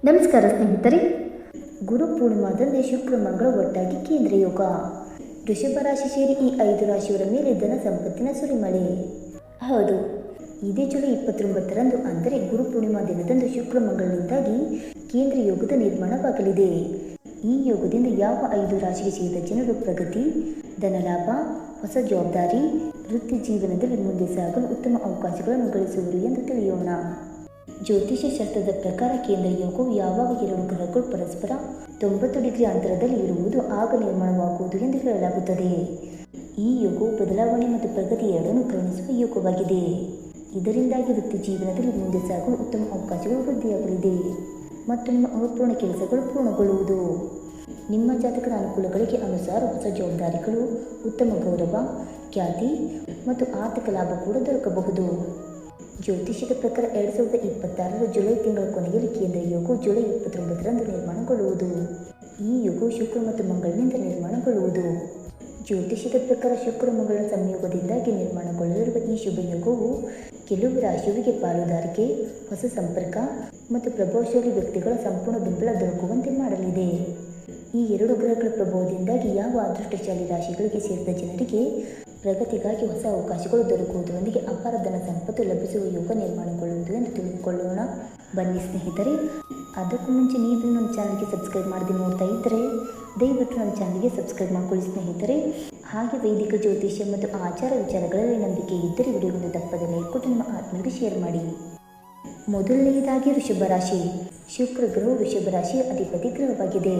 ನಮಸ್ಕಾರ ಸ್ನೇಹಿತರೆ. ಗುರು ಪೂರ್ಣಿಮಾದಂದೇ ಶುಕ್ರ ಮಂಗಳ ಒಟ್ಟಾಗಿ ಕೇಂದ್ರ ಯೋಗ. ವೃಷಭ ರಾಶಿ ಸೇರಿ ಈ 5 ರಾಶಿಯವರ ಮೇಲೆ ಧನ ಸಂಪತ್ತಿನ ಸುರಿಮಳೆ. ಹೌದು, ಇದೇ ಜುಲೈ 29ರಂದು ಅಂದರೆ ಗುರು ಪೂರ್ಣಿಮಾ ದಿನದಂದು ಶುಕ್ರ ಮಂಗಳನಿಂದಾಗಿ ಕೇಂದ್ರ ಯೋಗದ ನಿರ್ಮಾಣವಾಗಲಿದೆ. ಈ ಯೋಗದಿಂದ ಯಾವ 5 ರಾಶಿಗೆ ಸೇರಿದ ಜನರು ಪ್ರಗತಿ, ಧನಲಾಭ, ಹೊಸ ಜವಾಬ್ದಾರಿ, ವೃತ್ತಿ ಜೀವನದಲ್ಲಿ ಮುಂದೆ ಸಾಗಲು ಉತ್ತಮ ಅವಕಾಶಗಳನ್ನು ಗಳಿಸುವರು ಎಂದು ತಿಳಿಯೋಣ. ಜ್ಯೋತಿಷ್ಯ ಶಾಸ್ತ್ರದ ಪ್ರಕಾರ ಕೇಂದ್ರ ಯೋಗವು ಯಾವಾಗ 2 ಗ್ರಹಗಳು ಪರಸ್ಪರ 90 ಡಿಗ್ರಿ ಅಂತರದಲ್ಲಿ ಇರುವುದು ಆಗ ನಿರ್ಮಾಣವಾಗುವುದು ಎಂದು ಹೇಳಲಾಗುತ್ತದೆ. ಈ ಯೋಗವು ಬದಲಾವಣೆ ಮತ್ತು ಪ್ರಗತಿ ಎರಡನ್ನೂ ಕರುಣಿಸುವ ಯೋಗವಾಗಿದೆ. ಇದರಿಂದಾಗಿ ವೃತ್ತಿ ಜೀವನದಲ್ಲಿ ಮುಂದೆ ಸಾಗಲು ಉತ್ತಮ ಅವಕಾಶಗಳು ವೃದ್ಧಿಯಾಗಲಿದೆ ಮತ್ತು ನಿಮ್ಮ ಅಪೂರ್ಣ ಕೆಲಸಗಳು ಪೂರ್ಣಗೊಳ್ಳುವುದು. ನಿಮ್ಮ ಜಾತಕದ ಅನುಕೂಲಗಳಿಗೆ ಅನುಸಾರ ಹೊಸ ಜವಾಬ್ದಾರಿಗಳು, ಉತ್ತಮ ಗೌರವ, ಖ್ಯಾತಿ ಮತ್ತು ಆರ್ಥಿಕ ಲಾಭ ಕೂಡ ದೊರಕಬಹುದು. ಜ್ಯೋತಿಷ್ಯದ ಪ್ರಕಾರ 2026ರ ಜುಲೈ ತಿಂಗಳ ಕೊನೆಯಲ್ಲಿ ಕೇಂದ್ರ ಯೋಗವು ಜುಲೈ 29ರಂದು ನಿರ್ಮಾಣಗೊಳ್ಳುವುದು. ಈ ಯೋಗವು ಶುಕ್ರ ಮತ್ತು ಮಂಗಳನಿಂದ ನಿರ್ಮಾಣಗೊಳ್ಳುವುದು. ಜ್ಯೋತಿಷ್ಯದ ಪ್ರಕಾರ ಶುಕ್ರ ಮಂಗಳ ಸಂಯೋಗದಿಂದಾಗಿ ನಿರ್ಮಾಣಗೊಳ್ಳಲಿರುವ ಈ ಶುಭ ಯೋಗವು ಕೆಲವು ರಾಶಿಯವರಿಗೆ ಪಾಲುದಾರಿಕೆ, ಹೊಸ ಸಂಪರ್ಕ ಮತ್ತು ಪ್ರಭಾವಶಾಲಿ ವ್ಯಕ್ತಿಗಳ ಸಂಪೂರ್ಣ ಬೆಂಬಲ ದೊರಕುವಂತೆ ಮಾಡಲಿದೆ. ಈ 2 ಗ್ರಹಗಳ ಪ್ರಭಾವದಿಂದಾಗಿ ಯಾವ ಅದೃಷ್ಟಶಾಲಿ ರಾಶಿಗಳಿಗೆ ಸೇರಿದ ಜನರಿಗೆ ಪ್ರಗತಿಗಾಗಿ ಹೊಸ ಅವಕಾಶಗಳು ದೊರಕುವುದರೊಂದಿಗೆ ಅಪಾರ ಧನ ಸಂಪತ್ತು ಲಭಿಸುವ ಯೋಗ ನಿರ್ಮಾಣಗೊಳ್ಳುವುದು ಎಂದು ತಿಳಿದುಕೊಳ್ಳೋಣ. ಬನ್ನಿ ಸ್ನೇಹಿತರೆ, ಅದಕ್ಕೂ ಮುಂಚೆ ನೀವು ನಮ್ಮ ಚಾನಲ್ಗೆ ಸಬ್ಸ್ಕ್ರೈಬ್ ಮಾಡದೆ ನೋಡ್ತಾ ಇದ್ದರೆ ದಯವಿಟ್ಟು ನಮ್ಮ ಚಾನಲ್ಗೆ ಸಬ್ಸ್ಕ್ರೈಬ್ ಮಾಡಿಕೊಳ್ಳಿ ಸ್ನೇಹಿತರೆ. ಹಾಗೆ ವೈದಿಕ ಜ್ಯೋತಿಷ್ಯ ಮತ್ತು ಆಚಾರ ವಿಚಾರಗಳಲ್ಲಿ ನಂಬಿಕೆ ಇದ್ದರೆ ವಿಡಿಯೋವನ್ನು ತಪ್ಪದೆ ಲೈಕ್ ಕೊಟ್ಟು ನಿಮ್ಮ ಆತ್ಮೀಯರಿಗೆ ಶೇರ್ ಮಾಡಿ. ಮೊದಲನೆಯದಾಗಿ ವೃಷಭ ರಾಶಿ. ಶುಕ್ರ ಗ್ರಹವು ವೃಷಭ ರಾಶಿಯ ಅಧಿಪತಿ ಗ್ರಹವಾಗಿದೆ.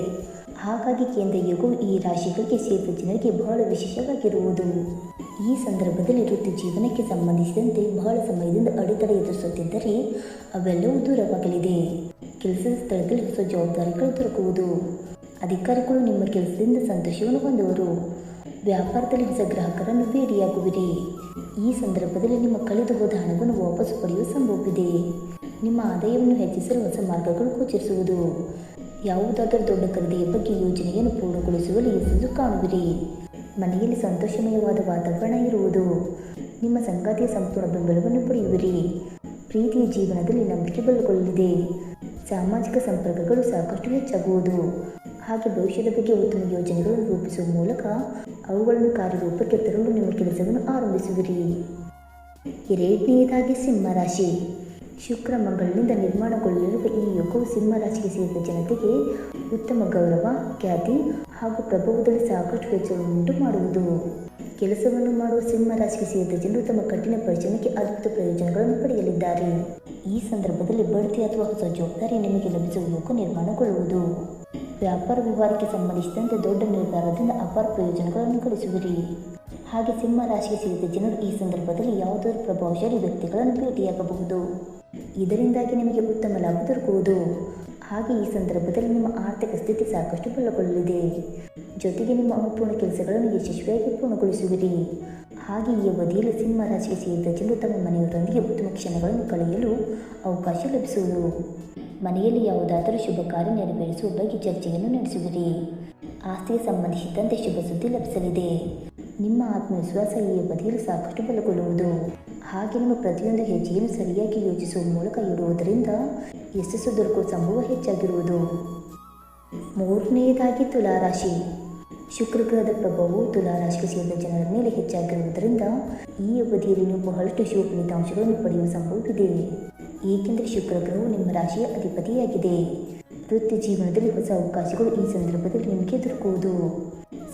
ಹಾಗಾಗಿ ಕೇಂದ್ರ ಯೋಗವು ಈ ರಾಶಿಗಳಿಗೆ ಸೇರಿದ ಜನರಿಗೆ ಬಹಳ ವಿಶೇಷವಾಗಿರುವುದು. ಈ ಸಂದರ್ಭದಲ್ಲಿ ವೃತ್ತಿ ಜೀವನಕ್ಕೆ ಸಂಬಂಧಿಸಿದಂತೆ ಬಹಳ ಸಮಯದಿಂದ ಅಡೆತಡೆ ಎದುರಿಸುತ್ತಿದ್ದರೆ ಅವೆಲ್ಲವೂ ದೂರವಾಗಲಿದೆ. ಕೆಲಸದ ಸ್ಥಳದಲ್ಲಿ ಹೊಸ ಜವಾಬ್ದಾರಿಗಳು ದೊರಕುವುದು. ಅಧಿಕಾರಿಗಳು ನಿಮ್ಮ ಕೆಲಸದಿಂದ ಸಂತೋಷವನ್ನು ಹೊಂದುವರು. ವ್ಯಾಪಾರದಲ್ಲಿ ಹೊಸ ಗ್ರಾಹಕರನ್ನು ಭೇಟಿಯಾಗುವಿರಿ. ಈ ಸಂದರ್ಭದಲ್ಲಿ ನಿಮ್ಮ ಕಳೆದು ಹೋದ ಹಣವನ್ನು ವಾಪಸ್ ಪಡೆಯುವ ಸಂಭವವಿದೆ. ನಿಮ್ಮ ಆದಾಯವನ್ನು ಹೆಚ್ಚಿಸಲು ಹೊಸ ಮಾರ್ಗಗಳು ಗೋಚರಿಸುವುದು. ಯಾವುದಾದರೂ ದೊಡ್ಡ ಖರೀದಿಯ ಬಗ್ಗೆ ಯೋಜನೆಯನ್ನು ಪೂರ್ಣಗೊಳಿಸುವಲ್ಲಿ ಯಶಸ್ಸು ಕಾಣುವಿರಿ. ಮನೆಯಲ್ಲಿ ಸಂತೋಷಮಯವಾದ ವಾತಾವರಣ ಇರುವುದು. ನಿಮ್ಮ ಸಂಗಾತಿಯ ಸಂಪೂರ್ಣ ಬೆಂಬಲವನ್ನು ಪಡೆಯುವಿರಿ. ಪ್ರೀತಿಯ ಜೀವನದಲ್ಲಿ ನಂಬಿಕೆ ಬಲಗೊಳ್ಳಲಿದೆ. ಸಾಮಾಜಿಕ ಸಂಪರ್ಕಗಳು ಸಾಕಷ್ಟು ಹೆಚ್ಚಾಗುವುದು. ಹಾಗೆ ಭವಿಷ್ಯದ ಬಗ್ಗೆ ಉತ್ತಮ ಯೋಜನೆಗಳನ್ನು ರೂಪಿಸುವ ಮೂಲಕ ಅವುಗಳನ್ನು ಕಾರ್ಯರೂಪಕ್ಕೆ ತರಲು ನಿಮ್ಮ ಕೆಲಸವನ್ನು ಆರಂಭಿಸುವಿರಿ. ಎರಡನೆಯದಾಗಿ ಸಿಂಹ ರಾಶಿ. ಶುಕ್ರ ಮಂಗಳನಿಂದ ನಿರ್ಮಾಣಗೊಳ್ಳಲಿರುವ ಈ ಯೋಗವು ಸಿಂಹ ರಾಶಿಗೆ ಸೇರಿದ ಜನತೆಗೆ ಉತ್ತಮ ಗೌರವ, ಖ್ಯಾತಿ ಹಾಗೂ ಪ್ರಭಾವದಲ್ಲಿ ಸಾಕಷ್ಟು ವೆಚ್ಚವನ್ನುಂಟು ಮಾಡುವುದು. ಕೆಲಸವನ್ನು ಮಾಡುವ ಸಿಂಹ ರಾಶಿಗೆ ಸೇರಿದ ಜನರು ತಮ್ಮ ಕಠಿಣ ಪರಿಶ್ರಮಕ್ಕೆ ಅದ್ಭುತ ಪ್ರಯೋಜನಗಳನ್ನು ಪಡೆಯಲಿದ್ದಾರೆ. ಈ ಸಂದರ್ಭದಲ್ಲಿ ಬಡ್ತಿ ಅಥವಾ ಹೊಸ ಜವಾಬ್ದಾರಿ ನಿಮಗೆ ಲಭಿಸುವ ಯೋಗ ನಿರ್ಮಾಣಗೊಳ್ಳುವುದು. ವ್ಯಾಪಾರ ವ್ಯವಹಾರಕ್ಕೆ ಸಂಬಂಧಿಸಿದಂತೆ ದೊಡ್ಡ ನಿರ್ಧಾರದಿಂದ ಅಪಾರ ಪ್ರಯೋಜನಗಳನ್ನು ಗಳಿಸುವಿರಿ. ಹಾಗೆ ಸಿಂಹ ರಾಶಿಗೆ ಸೇರಿದ ಜನರು ಈ ಸಂದರ್ಭದಲ್ಲಿ ಯಾವುದಾದರೂ ಪ್ರಭಾವಶಾಲಿ ವ್ಯಕ್ತಿಗಳನ್ನು ಭೇಟಿಯಾಗಬಹುದು. ಇದರಿಂದಾಗಿ ನಿಮಗೆ ಉತ್ತಮ ಲಾಭ ದೊರಕುವುದು. ಹಾಗೆ ಈ ಸಂದರ್ಭದಲ್ಲಿ ನಿಮ್ಮ ಆರ್ಥಿಕ ಸ್ಥಿತಿ ಸಾಕಷ್ಟು ಬಲಗೊಳ್ಳಲಿದೆ. ಜೊತೆಗೆ ನಿಮ್ಮ ಅಪೂರ್ಣ ಕೆಲಸಗಳನ್ನು ಯಶಸ್ವಿಯಾಗಿ ಪೂರ್ಣಗೊಳಿಸುವಿರಿ. ಹಾಗೆ ಈ ಅವಧಿಯಲ್ಲಿ ಸಿಂಹ ರಾಶಿಗೆ ಸೇರಿದ ಜನರು ತಮ್ಮ ಮನೆಯವರೊಂದಿಗೆ ಉತ್ತಮ ಕ್ಷಣಗಳನ್ನು ಕಳೆಯಲು ಅವಕಾಶ ಲಭಿಸುವುದು. ಮನೆಯಲ್ಲಿ ಯಾವುದಾದರೂ ಶುಭ ಕಾರ್ಯ ನೆರವೇರಿಸುವ ಬಗ್ಗೆ ಚರ್ಚೆಯನ್ನು ನಡೆಸುವಿರಿ. ಆಸ್ತಿಗೆ ಸಂಬಂಧಿಸಿದಂತೆ ಶುಭ ಸುದ್ದಿ ಲಭಿಸಲಿದೆ. ನಿಮ್ಮ ಆತ್ಮವಿಶ್ವಾಸ ಈ ಅವಧಿಯಲ್ಲಿ ಸಾಕಷ್ಟು ಬಲಗೊಳ್ಳುವುದು. ಹಾಗೆ ನಿಮ್ಮ ಪ್ರತಿಯೊಂದು ಹೆಜ್ಜೆಯನ್ನು ಸರಿಯಾಗಿ ಯೋಚಿಸುವ ಮೂಲಕ ಇಡುವುದರಿಂದ ಯಶಸ್ಸು ದೊರಕುವ ಸಂಭವ ಹೆಚ್ಚಾಗಿರುವುದು. ಮೂರನೆಯದಾಗಿ ತುಲಾರಾಶಿ. ಶುಕ್ರ ಗ್ರಹದ ಪ್ರಭಾವವು ತುಲಾರಾಶಿಗೆ ಸೇರಿದ ಜನರ ಮೇಲೆ ಹೆಚ್ಚಾಗಿರುವುದರಿಂದ ಈ ಅವಧಿಯಲ್ಲಿ ನೀವು ಬಹಳಷ್ಟು ಶುಭ ಫಲಿತಾಂಶಗಳನ್ನು ಪಡೆಯುವ ಸಂಭವವಿದೆ. ಏಕೆಂದರೆ ಶುಕ್ರ ಗ್ರಹವು ನಿಮ್ಮ ರಾಶಿಯ ಅಧಿಪತಿಯಾಗಿದೆ. ವೃತ್ತಿ ಜೀವನದಲ್ಲಿ ಹೊಸ ಅವಕಾಶಗಳು ಈ ಸಂದರ್ಭದಲ್ಲಿ ನಿಮಗೆ ದೊರಕುವುದು.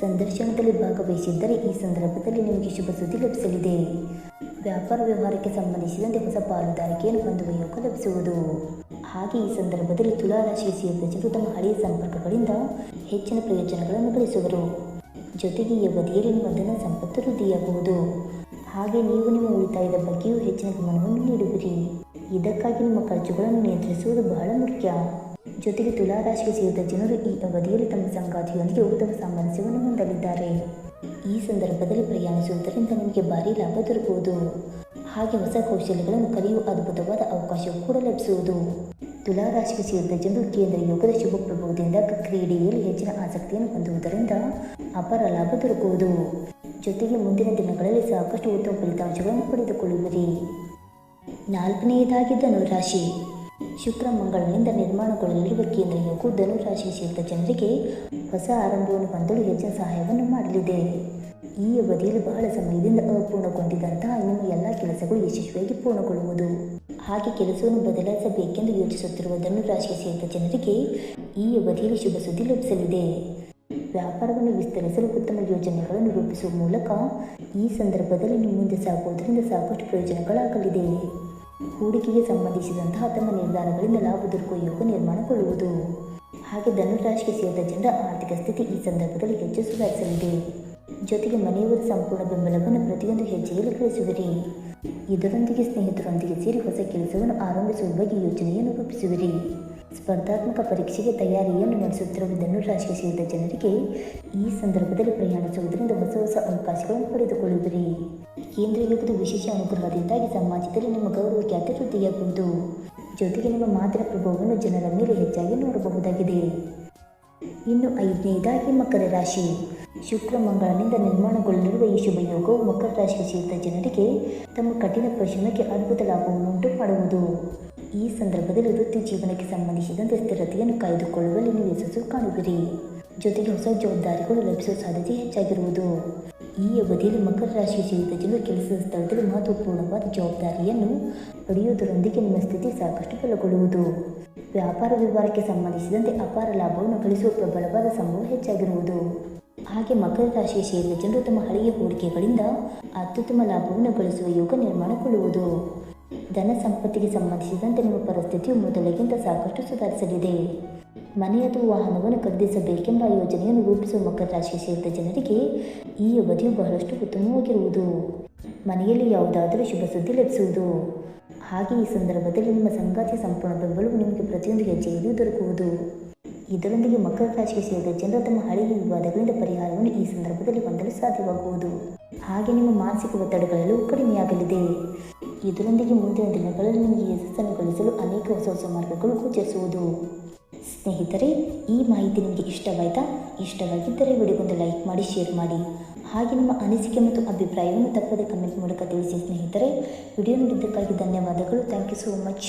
ಸಂದರ್ಶನದಲ್ಲಿ ಭಾಗವಹಿಸಿದ್ದರೆ ಈ ಸಂದರ್ಭದಲ್ಲಿ ನಿಮಗೆ ಶುಭ ಸುದ್ದಿ ಲಭಿಸಲಿದೆ. ವ್ಯಾಪಾರ ವ್ಯವಹಾರಕ್ಕೆ ಸಂಬಂಧಿಸಿದಂತೆ ಹೊಸ ಪಾಲುದಾರಿಕೆಯನ್ನು ಹೊಂದುವ ಯೋಗ ಲಭಿಸುವುದು. ಹಾಗೆ ಈ ಸಂದರ್ಭದಲ್ಲಿ ತುಲಾರಾಶಿಗೆ ಸೇರಿದ ಜನರು ತಮ್ಮ ಹಳೆಯ ಸಂಪರ್ಕಗಳಿಂದ ಹೆಚ್ಚಿನ ಪ್ರಯೋಜನಗಳನ್ನು ಗಳಿಸುವರು. ಜೊತೆಗೆ ಈ ಅವಧಿಯಲ್ಲಿ ನಿಮ್ಮ ಧನ ಸಂಪತ್ತು ವೃದ್ಧಿಯಾಗುವುದು. ಹಾಗೆ ನೀವು ನಿಮ್ಮ ಉಳಿತಾಯದ ಬಗ್ಗೆಯೂ ಹೆಚ್ಚಿನ ಗಮನವನ್ನು ನೀಡುವಿರಿ. ಇದಕ್ಕಾಗಿ ನಿಮ್ಮ ಖರ್ಚುಗಳನ್ನು ನಿಯಂತ್ರಿಸುವುದು ಬಹಳ ಮುಖ್ಯ. ಜೊತೆಗೆ ತುಲಾರಾಶಿಗೆ ಸೇರಿದ ಜನರು ಈ ಅವಧಿಯಲ್ಲಿ ತಮ್ಮ ಸಂಗಾತಿಯೊಂದಿಗೆ ಉತ್ತಮ ಸಾಮರಸ್ಯವನ್ನು ಹೊಂದಲಿದ್ದಾರೆ. ಈ ಸಂದರ್ಭದಲ್ಲಿ ಪ್ರಯಾಣಿಸುವುದರಿಂದ ನಿಮಗೆ ಭಾರಿ ಲಾಭ ದೊರಕುವುದು. ಹಾಗೆ ಹೊಸ ಕೌಶಲ್ಯಗಳನ್ನು ಕಲಿಯುವ ಅದ್ಭುತವಾದ ಅವಕಾಶವೂ ಕೂಡ ಲಭಿಸುವುದು. ತುಲಾರಾಶಿಗೆ ಸೇರಿದ ಜನರು ಕೇಂದ್ರ ಯೋಗದ ಶುಭ ಪ್ರಭಾವದಿಂದ ಕ್ರೀಡೆಯಲ್ಲಿ ಹೆಚ್ಚಿನ ಆಸಕ್ತಿಯನ್ನು ಹೊಂದುವುದರಿಂದ ಅಪಾರ ಲಾಭ ದೊರಕುವುದು. ಜೊತೆಗೆ ಮುಂದಿನ ದಿನಗಳಲ್ಲಿ ಸಾಕಷ್ಟು ಉತ್ತಮ ಫಲಿತಾಂಶಗಳನ್ನು ಪಡೆದುಕೊಳ್ಳುವಿರಿ. ನಾಲ್ಕನೆಯದಾಗಿ ಧನುರಾಶಿ. ಶುಕ್ರ ಮಂಗಳನಿಂದ ನಿರ್ಮಾಣಗೊಳ್ಳಲಿರುವ ಕೇಂದ್ರ ಯೋಗವು ಧನುರಾಶಿಗೆ ಸೇರಿದ ಜನರಿಗೆ ಹೊಸ ಆರಂಭವನ್ನು ಹೊಂದಲು ಹೆಚ್ಚಿನ ಸಹಾಯವನ್ನು ಮಾಡಲಿದೆ. ಈ ಅವಧಿಯಲ್ಲಿ ಬಹಳ ಸಮಯದಿಂದ ಅಪೂರ್ಣಗೊಂಡಿದ್ದಂತಹ ನಿಮ್ಮ ಎಲ್ಲ ಕೆಲಸಗಳು ಯಶಸ್ವಿಯಾಗಿ ಪೂರ್ಣಗೊಳ್ಳುವುದು. ಹಾಗೆ ಕೆಲಸವನ್ನು ಬದಲಾಯಿಸಬೇಕೆಂದು ಯೋಚಿಸುತ್ತಿರುವ ಧನುರಾಶಿಗೆ ಸೇರಿದ ಜನರಿಗೆ ಈ ಅವಧಿಯಲ್ಲಿ ಶುಭ ಸುದ್ದಿ ಲಭಿಸಲಿದೆ. ವ್ಯಾಪಾರವನ್ನು ವಿಸ್ತರಿಸಲು ಉತ್ತಮ ಯೋಜನೆಗಳನ್ನು ರೂಪಿಸುವ ಮೂಲಕ ಈ ಸಂದರ್ಭದಲ್ಲಿ ನೀವು ಮುಂದೆ ಸಾಗುವುದರಿಂದ ಸಾಕಷ್ಟು ಪ್ರಯೋಜನಗಳಾಗಲಿದೆ. ಹೂಡಿಕೆಗೆ ಸಂಬಂಧಿಸಿದಂತಹ ತಮ್ಮ ನಿರ್ಧಾರಗಳಿಂದ ಲಾಭ ದೊರಕುವ ಯೋಗ ನಿರ್ಮಾಣಗೊಳ್ಳುವುದು. ಹಾಗೆ ಧನುರಾಶಿಗೆ ಸೇರಿದ ಜನರ ಆರ್ಥಿಕ ಸ್ಥಿತಿ ಈ ಸಂದರ್ಭದಲ್ಲಿ ಹೆಚ್ಚು ಸುಧಾರಿಸಲಿದೆ. ಜೊತೆಗೆ ಮನೆಯವರ ಸಂಪೂರ್ಣ ಬೆಂಬಲವನ್ನು ಪ್ರತಿಯೊಂದು ಹೆಜ್ಜೆಯಲ್ಲಿ ಗಳಿಸುವಿರಿ. ಇದರೊಂದಿಗೆ ಸ್ನೇಹಿತರೊಂದಿಗೆ ಸೇರಿ ಹೊಸ ಕೆಲಸವನ್ನು ಆರಂಭಿಸುವ ಬಗ್ಗೆ ಯೋಜನೆಯನ್ನು ರೂಪಿಸುವಿರಿ. ಸ್ಪರ್ಧಾತ್ಮಕ ಪರೀಕ್ಷೆಗೆ ತಯಾರಿಯನ್ನು ನಡೆಸುತ್ತಿರುವ ಧನುರಾಶಿಗೆ ಸೇರಿದ ಜನರಿಗೆ ಈ ಸಂದರ್ಭದಲ್ಲಿ ಪ್ರಯಾಣಿಸುವುದರಿಂದ ಹೊಸ ಹೊಸ ಅವಕಾಶಗಳನ್ನು ಪಡೆದುಕೊಳ್ಳುವಿರಿ. ಕೇಂದ್ರ ಯೋಗದ ವಿಶೇಷ ಅನುಗ್ರಹದಿಂದಾಗಿ ಸಮಾಜದಲ್ಲಿ ನಿಮ್ಮ ಗೌರವ ಖ್ಯಾತಿ ವೃದ್ಧಿಯಾಗುವುದು. ಜೊತೆಗೆ ನಿಮ್ಮ ಮಾತಿನ ಪ್ರಭಾವವನ್ನು ಜನರ ಮೇಲೆ ಹೆಚ್ಚಾಗಿ ನೋಡಬಹುದಾಗಿದೆ. ಇನ್ನು 5ನೇದಾಗಿ ಮಕರ ರಾಶಿ. ಶುಕ್ರ ಮಂಗಳನಿಂದ ನಿರ್ಮಾಣಗೊಳ್ಳಲಿರುವ ಈ ಶುಭ ಯೋಗವು ಮಕರ ರಾಶಿಗೆ ಸೇರಿದ ಜನರಿಗೆ ತಮ್ಮ ಕಠಿಣ ಪರಿಶ್ರಮಕ್ಕೆ ಅದ್ಭುತ ಲಾಭವನ್ನು ಉಂಟು ಮಾಡುವುದು. ಈ ಸಂದರ್ಭದಲ್ಲಿ ವೃತ್ತಿ ಜೀವನಕ್ಕೆ ಸಂಬಂಧಿಸಿದಂತೆ ಸ್ಥಿರತೆಯನ್ನು ಕಾಯ್ದುಕೊಳ್ಳುವಲ್ಲಿ ನೀವು ಯಶಸ್ಸು ಕಾಣುವಿರಿ. ಜೊತೆಗೆ ಹೊಸ ಜವಾಬ್ದಾರಿಗಳು ಲಭಿಸುವ ಸಾಧ್ಯತೆ ಹೆಚ್ಚಾಗಿರುವುದು. ಈ ಅವಧಿಯಲ್ಲಿ ಮಕರ ರಾಶಿಗೆ ಸೇರಿದ ಜನರು ಕೆಲಸದ ಸ್ಥಳದಲ್ಲಿ ಮಹತ್ವಪೂರ್ಣವಾದ ಜವಾಬ್ದಾರಿಯನ್ನು ಪಡೆಯುವುದರೊಂದಿಗೆ ನಿಮ್ಮ ಸ್ಥಿತಿ ಸಾಕಷ್ಟು ಬಲಗೊಳ್ಳುವುದು. ವ್ಯಾಪಾರ ವ್ಯವಹಾರಕ್ಕೆ ಸಂಬಂಧಿಸಿದಂತೆ ಅಪಾರ ಲಾಭವನ್ನು ಗಳಿಸುವ ಪ್ರಬಲವಾದ ಸಂಭವ ಹೆಚ್ಚಾಗಿರುವುದು. ಹಾಗೆ ಮಕರ ರಾಶಿಗೆ ಸೇರಿದ ಜನರು ತಮ್ಮ ಹಳೆಯ ಹೂಡಿಕೆಗಳಿಂದ ಅತ್ಯುತ್ತಮ ಲಾಭವನ್ನು ಗಳಿಸುವ ಯೋಗ ನಿರ್ಮಾಣಗೊಳ್ಳುವುದು. ಧನ ಸಂಪತ್ತಿಗೆ ಸಂಬಂಧಿಸಿದಂತೆ ನಿಮ್ಮ ಪರಿಸ್ಥಿತಿಯು ಮೊದಲಿಗಿಂತ ಸಾಕಷ್ಟು ಸುಧಾರಿಸಲಿದೆ. ಮನೆ ಅಥವಾ ವಾಹನವನ್ನು ಖರೀದಿಸಬೇಕೆಂಬ ಯೋಜನೆಯನ್ನು ರೂಪಿಸುವ ಮಕರ ರಾಶಿಗೆ ಸೇರಿದ ಜನರಿಗೆ ಈ ಅವಧಿಯು ಬಹಳಷ್ಟು ಉತ್ತಮವಾಗಿರುವುದು. ಮನೆಯಲ್ಲಿ ಯಾವುದಾದರೂ ಶುಭ ಸುದ್ದಿ ಲಭಿಸುವುದು. ಹಾಗೆ ಈ ಸಂದರ್ಭದಲ್ಲಿ ನಿಮ್ಮ ಸಂಗಾತಿಯ ಸಂಪೂರ್ಣ ಬೆಂಬಲವು ನಿಮಗೆ ಪ್ರತಿಯೊಂದು ಹೆಜ್ಜೆಯಲ್ಲಿಯೂ ದೊರಕುವುದು. ಇದರೊಂದಿಗೆ ಮಕರ ರಾಶಿಗೆ ಸೇರಿದ ಜನರು ತಮ್ಮ ಹಳೆಯ ವಿವಾದಗಳಿಂದ ಪರಿಹಾರವನ್ನು ಈ ಸಂದರ್ಭದಲ್ಲಿ ಹೊಂದಲು ಸಾಧ್ಯವಾಗುವುದು. ಹಾಗೆ ನಿಮ್ಮ ಮಾನಸಿಕ ಒತ್ತಡಗಳೆಲ್ಲವೂ ಕಡಿಮೆಯಾಗಲಿದೆ. ಇದರೊಂದಿಗೆ ಮುಂದಿನ ದಿನಗಳಲ್ಲಿ ನಿಮಗೆ ಯಶಸ್ಸನ್ನು ಗಳಿಸಲು ಅನೇಕ ಹೊಸ ಹೊಸ ಮಾರ್ಗಗಳು ಗೋಚರಿಸುವುದು. ಸ್ನೇಹಿತರೆ, ಈ ಮಾಹಿತಿ ನಿಮಗೆ ಇಷ್ಟವಾಯಿತಾ? ಇಷ್ಟವಾಗಿದ್ದರೆ ವಿಡಿಯೋಗೊಂದು ಲೈಕ್ ಮಾಡಿ, ಶೇರ್ ಮಾಡಿ. ಹಾಗೆ ನಿಮ್ಮ ಅನಿಸಿಕೆ ಮತ್ತು ಅಭಿಪ್ರಾಯವನ್ನು ತಪ್ಪದೆ ಕಮೆಂಟ್ ಮೂಲಕ ತಿಳಿಸಿ. ಸ್ನೇಹಿತರೆ, ವಿಡಿಯೋ ನೋಡಿದ್ದಕ್ಕಾಗಿ ಧನ್ಯವಾದಗಳು. Thank you so much.